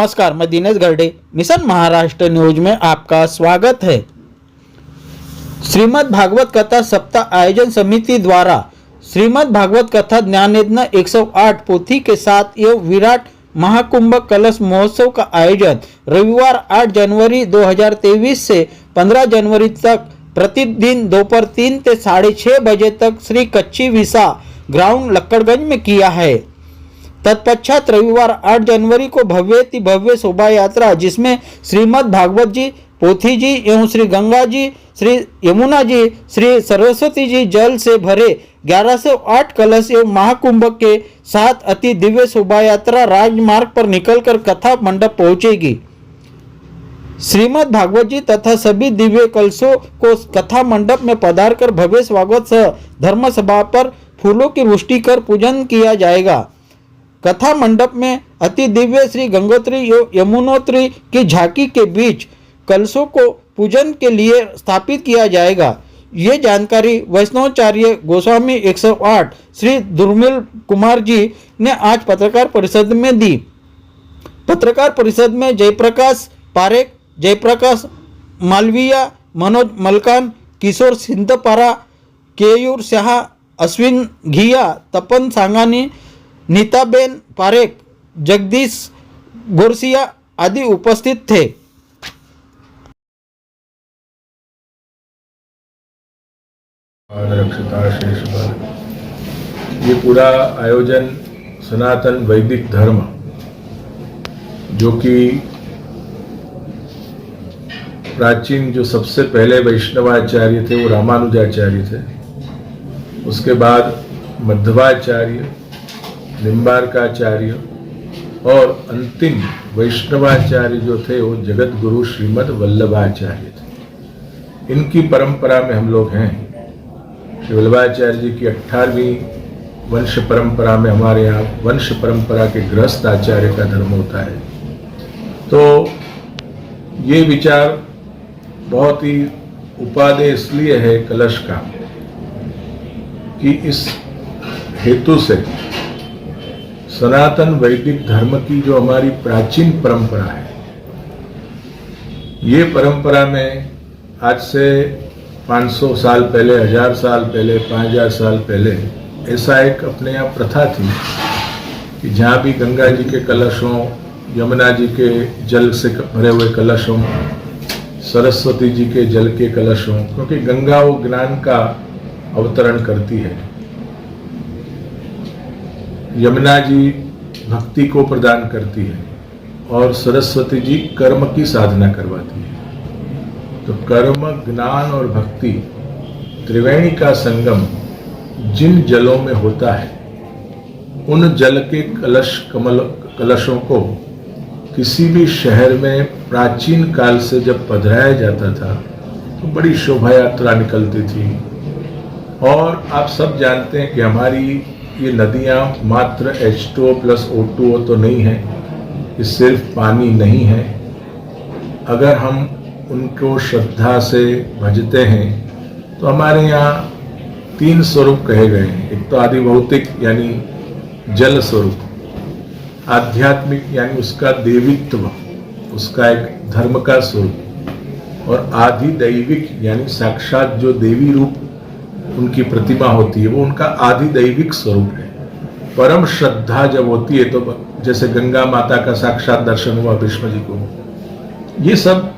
नमस्कार, मैं Dinesh Garde, mission Maharashtra news में आपका स्वागत है। श्रीमद् भागवत कथा सप्ताह आयोजन समिति द्वारा श्रीमद् भागवत कथा ज्ञानयज्ञ 108 पोथी के साथ यह विराट महाकुंभ कलश महोत्सव का आयोजन रविवार 8 जनवरी 2023 से 15 जनवरी तक प्रतिदिन दोपहर 3 से 6:30 बजे तक श्री कच्ची विसा ग्राउंड लक्कड़गंज में किया है। तत्पश्चात रविवार 8 जनवरी को भव्यति भव्य शोभा यात्रा जिसमें श्रीमद् भागवत जी, पोथी जी एवं श्री गंगा जी, श्री यमुना जी, श्री सरस्वती जी जल से भरे 1108 कलश एवं महाकुंभ के साथ अति दिव्य शोभा यात्रा राजमार्ग पर निकलकर कथा मंडप पहुंचेगी। श्रीमद् भागवत जी तथा सभी दिव्य कलशों को कथा मंडप में पधार कर भव्य स्वागत सह धर्म सभा पर फूलों की वृष्टि कर पूजन किया जाएगा। कथा मंडप में अति दिव्य श्री गंगोत्री यमुनोत्री की झांकी के बीच कलशों को पूजन के लिए स्थापित किया जाएगा। ये जानकारी वैष्णवाचार्य गोस्वामी 108 श्री दुर्मिल कुमार जी ने आज पत्रकार परिषद में दी। पत्रकार परिषद में जयप्रकाश पारेख, जयप्रकाश मालविया, मनोज मलकान, किशोर सिंधपारा, केयूर शाह, अश्विन घिया, तपन सांगानी, नीताबेन पारेख, जगदीश गोरसिया आदि उपस्थित थे। ये पूरा आयोजन सनातन वैदिक धर्म जो कि प्राचीन जो सबसे पहले वैष्णवाचार्य थे वो रामानुजाचार्य थे, उसके बाद मध्वाचार्य, निम्बार्काचार्य और अंतिम वैष्णवाचार्य जो थे वो जगत गुरु श्रीमद् वल्लभाचार्य थे। इनकी परंपरा में हम लोग हैं। श्री वल्लभाचार्य जी की 18वीं वंश परंपरा में हमारे यहाँ वंश परंपरा के गृहस्थ आचार्य का धर्म होता है। तो ये विचार बहुत ही उपादेय इसलिए है कलश का कि इस हेतु से सनातन वैदिक धर्म की जो हमारी प्राचीन परंपरा है, ये परंपरा में आज से 500 साल पहले, 1000 साल पहले, 5000 साल पहले ऐसा एक अपने यहाँ प्रथा थी कि जहाँ भी गंगा जी के कलश हों, यमुना जी के जल से भरे हुए कलश हों, सरस्वती जी के जल के कलश हों, क्योंकि गंगा वो ज्ञान का अवतरण करती है, यमुना जी भक्ति को प्रदान करती है और सरस्वती जी कर्म की साधना करवाती है। तो कर्म, ज्ञान और भक्ति त्रिवेणी का संगम जिन जलों में होता है, उन जल के कलशों को किसी भी शहर में प्राचीन काल से जब पधराया जाता था तो बड़ी शोभा यात्रा निकलती थी। और आप सब जानते हैं कि हमारी ये नदियाँ मात्र H2O + O2O तो नहीं है, ये सिर्फ पानी नहीं है। अगर हम उनको श्रद्धा से भजते हैं तो हमारे यहाँ 3 स्वरूप कहे गए हैं। एक तो आदि भौतिक यानी जल स्वरूप, आध्यात्मिक यानी उसका देवित्व, उसका एक धर्म का स्वरूप, और आदि दैविक यानी साक्षात जो देवी रूप उनकी प्रतिमा होती है वो उनका आदि दैविक स्वरूप है। परम श्रद्धा जब होती है तो जैसे गंगा माता का साक्षात दर्शन हुआ भीष्म जी को, ये सब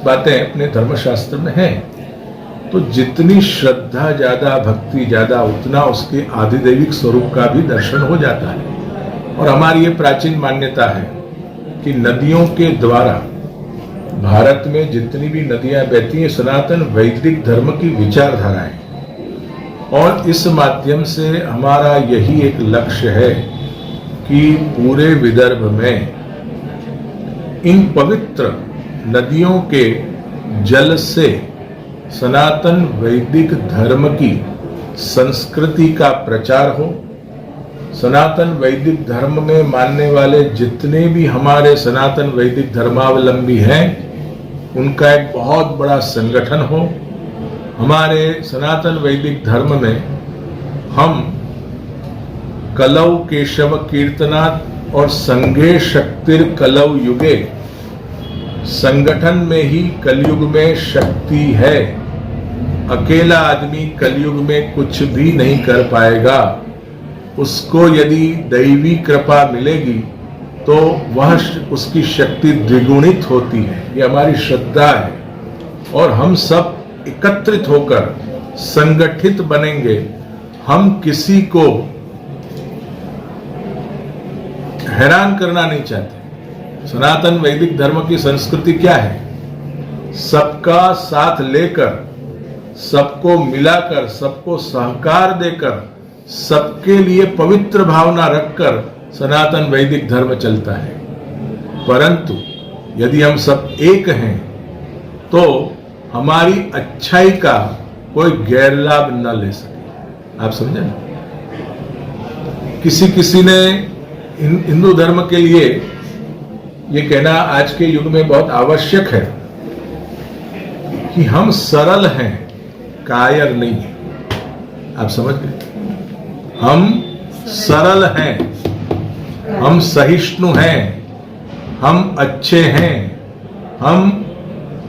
बातें अपने धर्मशास्त्र में हैं। तो जितनी श्रद्धा ज्यादा, भक्ति ज्यादा, उतना उसके आदि दैविक स्वरूप का भी दर्शन हो जाता है। और हमारी ये प्राचीन मान्यता है कि नदियों के द्वारा भारत में जितनी भी नदियां बहती हैं सनातन वैदिक धर्म की विचारधारा है, और इस माध्यम से हमारा यही एक लक्ष्य है कि पूरे विदर्भ में इन पवित्र नदियों के जल से सनातन वैदिक धर्म की संस्कृति का प्रचार हो। सनातन वैदिक धर्म में मानने वाले जितने भी हमारे सनातन वैदिक धर्मावलंबी हैं, उनका एक बहुत बड़ा संगठन हो। हमारे सनातन वैदिक धर्म में हम कलौ केशव कीर्तनात् और संगे शक्तिर कलौ युगे, संगठन में ही कलयुग में शक्ति है। अकेला आदमी कलयुग में कुछ भी नहीं कर पाएगा। उसको यदि दैवी कृपा मिलेगी तो वह उसकी शक्ति द्विगुणित होती है। ये हमारी श्रद्धा है और हम सब एकत्रित होकर संगठित बनेंगे। हम किसी को हैरान करना नहीं चाहते। सनातन वैदिक धर्म की संस्कृति क्या है? सबका साथ लेकर, सबको मिलाकर, सबको सहकार देकर, सबके लिए पवित्र भावना रखकर सनातन वैदिक धर्म चलता है। परंतु यदि हम सब एक हैं तो हमारी अच्छाई का कोई गैर लाभ न ले सके। आप समझे ना? किसी ने हिंदू धर्म के लिए ये कहना आज के युग में बहुत आवश्यक है कि हम सरल हैं, कायर नहीं है। आप समझ गए? हम सरल हैं, हम सहिष्णु हैं, हम अच्छे हैं, हम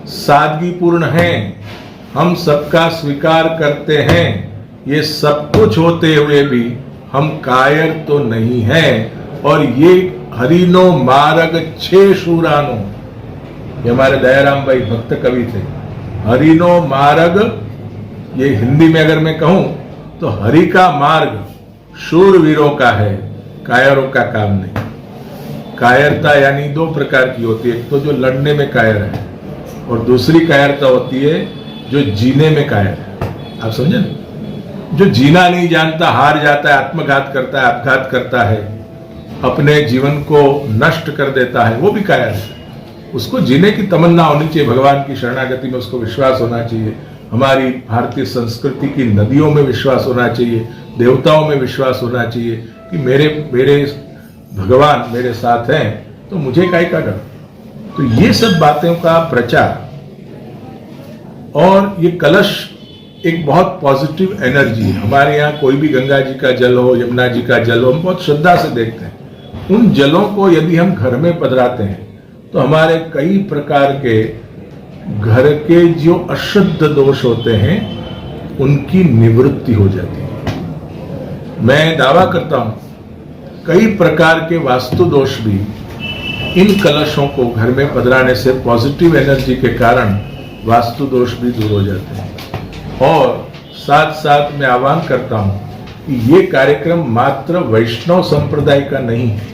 सादगीपूर्ण हैं, हम सबका स्वीकार करते हैं। ये सब कुछ होते हुए भी हम कायर तो नहीं हैं। और ये हरिनो मार्ग छे शूरानो, ये हमारे दयाराम भाई भक्त कवि थे। हरिनो मार्ग, ये हिंदी में अगर मैं कहूं तो हरि का मार्ग शूरवीरों का है, कायरों का काम नहीं। कायरता यानी दो प्रकार की होती है। एक तो जो लड़ने में कायर है और दूसरी कायरता होती है जो जीने में कायर है। आप समझे ना? जो जीना नहीं जानता, हार जाता है, आत्मघात करता है, अपघात करता है, अपने जीवन को नष्ट कर देता है, वो भी कायर है। उसको जीने की तमन्ना होनी चाहिए, भगवान की शरणागति में उसको विश्वास होना चाहिए, हमारी भारतीय संस्कृति की नदियों में विश्वास होना चाहिए, देवताओं में विश्वास होना चाहिए कि मेरे भगवान मेरे साथ हैं तो मुझे काहे का डर। तो ये सब बातों का प्रचार और ये कलश एक बहुत पॉजिटिव एनर्जी है। हमारे यहाँ कोई भी गंगा जी का जल हो, यमुना जी का जल हो, हम बहुत श्रद्धा से देखते हैं। उन जलों को यदि हम घर में पधराते हैं तो हमारे कई प्रकार के घर के जो अशुद्ध दोष होते हैं उनकी निवृत्ति हो जाती है। मैं दावा करता हूं कई प्रकार के वास्तु दोष भी इन कलशों को घर में पधराने से पॉजिटिव एनर्जी के कारण वास्तु दोष भी दूर हो जाते हैं। और साथ साथ मैं आह्वान करता हूं कि ये कार्यक्रम मात्र वैष्णव संप्रदाय का नहीं है।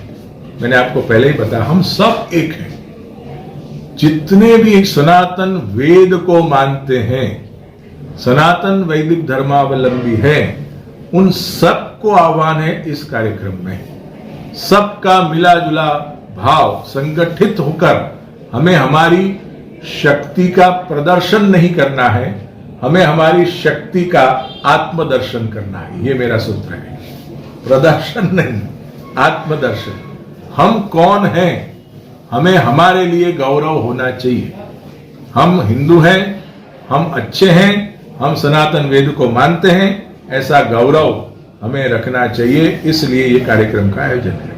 मैंने आपको पहले ही बताया, हम सब एक हैं। जितने भी सनातन वेद को मानते हैं, सनातन वैदिक धर्मावलंबी हैं, उन सबको आह्वान है इस कार्यक्रम में। सबका मिला जुला भाव संगठित होकर हमें हमारी शक्ति का प्रदर्शन नहीं करना है, हमें हमारी शक्ति का आत्मदर्शन करना है। ये मेरा सूत्र है, प्रदर्शन नहीं, आत्मदर्शन। हम कौन हैं, हमें हमारे लिए गौरव होना चाहिए। हम हिंदू हैं, हम अच्छे हैं, हम सनातन वेद को मानते हैं, ऐसा गौरव हमें रखना चाहिए। इसलिए ये कार्यक्रम का आयोजन है।